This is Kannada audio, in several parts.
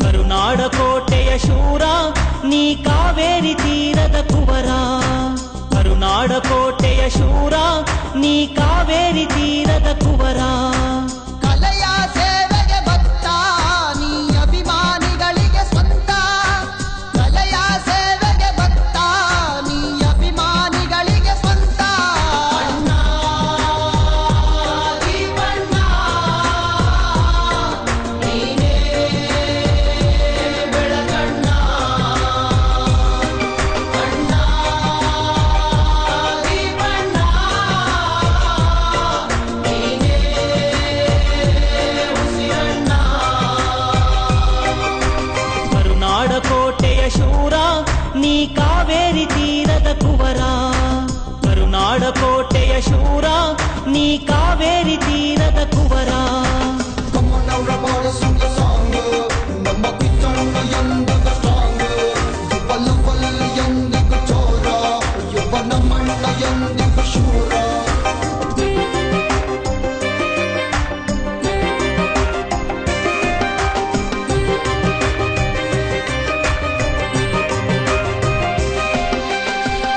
ಕರುನಾಡಕೋಟೆಯ ಶೂರ ನೀ ಕಾವೇರಿ ತೀರದ ಕುವರ. ಕರುನಾಡಕೋಟೆಯ ಶೂರ ನೀ ಕಾವೇರಿ ತೀರದ ಕುವರ. ಕಲೆಯ ಸೇವೆಗೆ ಭಕ್ತ ನೀ ಅಭಿಮಾನಿಗಳಿಗೆ ಸ್ವಂತ. ಕಲೆಯ ಸೇವೆಗೆ ಭಕ್ತ ನೀ ಅಭಿಮಾನಿಗಳಿಗೆ ಸ್ವಂತ. ಅಣ್ಣ ದೀಪಣ್ಣ ನೀನೇ ಬೆಳಗಣ್ಣ. ಅಣ್ಣ ದೀಪಣ್ಣ ನೀನೇ ಉಸಿರಣ್ಣ. ಕರುನಾಡಕೋಟೆಯ ಶೂರ ನೀ ಕಾವೇರಿ ತೀರದ ಕುವರ. ಕರುನಾಡಕೋಟೆಯ ಶೂರ ನೀ ಕಾವೇರಿ ತೀರದ ಕುವರ. ಕಮ್ಮನವರ ಬಾಳ ಸುಂಗ ಸಾಂಗ್ ನಮ್ಮ ಕಿಚ್ಚಣ್ಣ ಎಂದಿಗೂ ಸ್ಟ್ರಾಂಗ್. ಯುವಲವಲ್ಲ ಎಂದಿಗೂ ಚೋರ, ಯುವ ನಮ್ಮಣ್ಣ ಎಂದಿಗೂ ಶೂರ.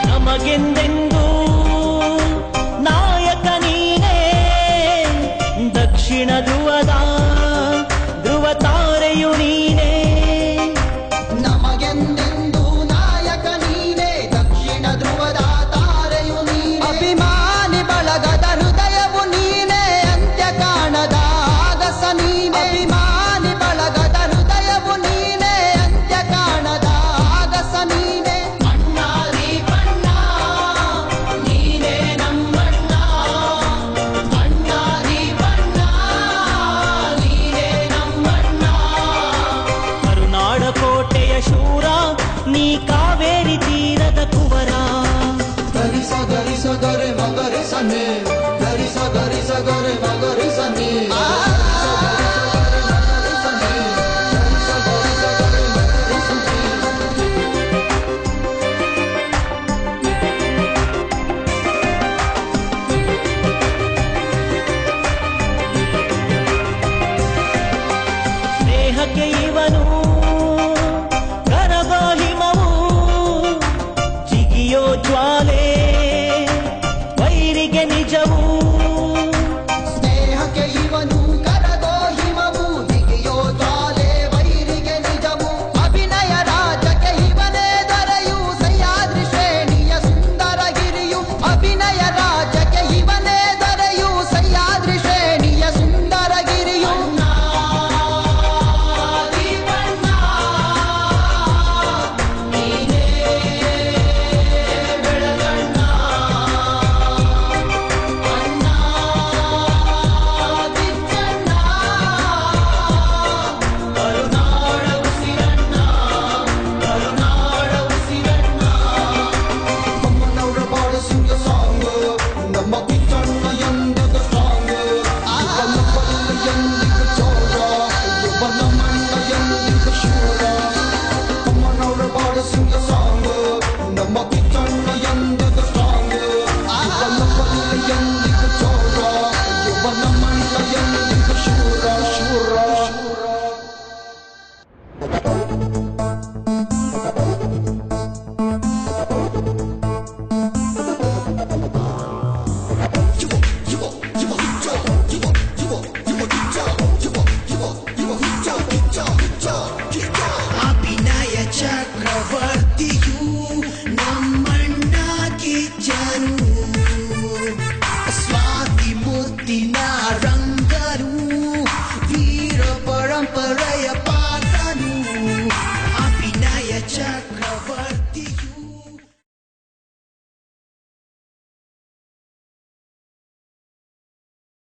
ನಮಗೆಂದೆಂದೂ ನಾಯಕ ನೀನೇ, ದಕ್ಷಿಣ ಧ್ರುವದ ಧ್ರುವ ತಾರೆಯು ನೀನೇ. ನಮಗೆಂದೆಂದೂ ನಾಯಕ ನೀನೇ, ದಕ್ಷಿಣ ಧ್ರುವದ ತಾರೆಯು ನೀನೇ. ಅಭಿಮಾನಿ ಬಳಗದ ಹೃದಯವು ನೀನೇ, ಅಂತ್ಯ ಕಾಣದ ಆಗಸ ನೀನೇ. ಅಭಿಮಾನಿ ಬಳಗದ ಹೃದಯವು ನೀನೇ, ಅಂತ್ಯ ಕಾಣದ ಆಗಸ ನೀನೇ. ಅಣ್ಣ ದೀಪಣ್ಣ ನೀನೇ ನಮ್ಮಣ್ಣ. ಅಣ್ಣ ದೀಪಣ್ಣ ನೀನೇ ನಮ್ಮಣ್ಣ. ಕರುನಾಡಕೋಟೆಯ ಶೂರ ನೀ ಕಾವೇರಿ ತೀರದ ಕುವರ. ಗರಿಸ ಗರಿಸ ಗರೆ ಮಗರಿ ಸನ್ನೆ, ಗರಿಸ ಗರಿಸ ಗರೆ ಮಗರಿ ಸನ್ನೆ. ಸ್ನೇಹಕ್ಕೆ ಇವನು ಕರಗೋ ಹಿಮವು, ಜಿಗಿಯೋ ಜ್ವಾಲೆ ವೈರಿಗೆ ನಿಜವು. ಸ್ನೇಹಕ್ಕೆ ಇವನು ಕರಗೋ ಹಿಮವು, ಜಿಗಿಯೋ ಜ್ವಾಲೆ ವೈರಿಗೆ ನಿಜವು. ಅಭಿನಯ ರಾಜಕ್ಕೆ ಇವನೇ ದೊರೆಯು, ಸಹ್ಯಾದ್ರಿ ಶ್ರೇಣಿಯ ಸುಂದರ ಗಿರಿಯು. ಅಭಿನಯ ರಾಜಕ್ಕೆ ಇವನೇ ದೊರೆಯು, ಸಹ್ಯಾದ್ರಿ ಶ್ರೇಣಿಯ ಸುಂದರ ಗಿರಿಯು. ದೀಪಣ್ಣ ನೀನೇ ಬೆಳಗಣ್ಣ. ಅಣ್ಣ ಕಿಚ್ಚಣ್ಣ ಕರುನಾಡ ಉಸಿರಣ್ಣ, ಕರುನಾಡ ಉಸಿರಣ್ಣ. ಕಮ್ಮನವರ ಬಾಳ ಸುಂಗ ಸಾಂಗ್ ನಮ್ಮ ಕಿಚ್ಚಣ್ಣ ಎಂದಿಗೂ ಸ್ಟ್ರಾಂಗ್. ಯುವಲವಲ್ಲ ಎಂದಿಗೂ ಚೋರ, ಯುವ ನಮ್ಮಣ್ಣ ಎಂದಿಗೂ ಶೂರ. ಕಮ್ಮನವರ ಬಾಳ ಸುಂಗ ಸಾಂಗ್ ನಮ್ಮ ಕಿಚ್ಚಣ್ಣ ಎಂದಿಗೂ ಸ್ಟ್ರಾಂಗ್. ಯುವಲವಲ್ಲ ಎಂದಿಗೂ ಚೋರ, ಯುವ ನಮ್ಮಣ್ಣ ಎಂದಿಗೂ ಶೂರ ಶೂರ. You ಚಕ್ರವರ್ತಿಯು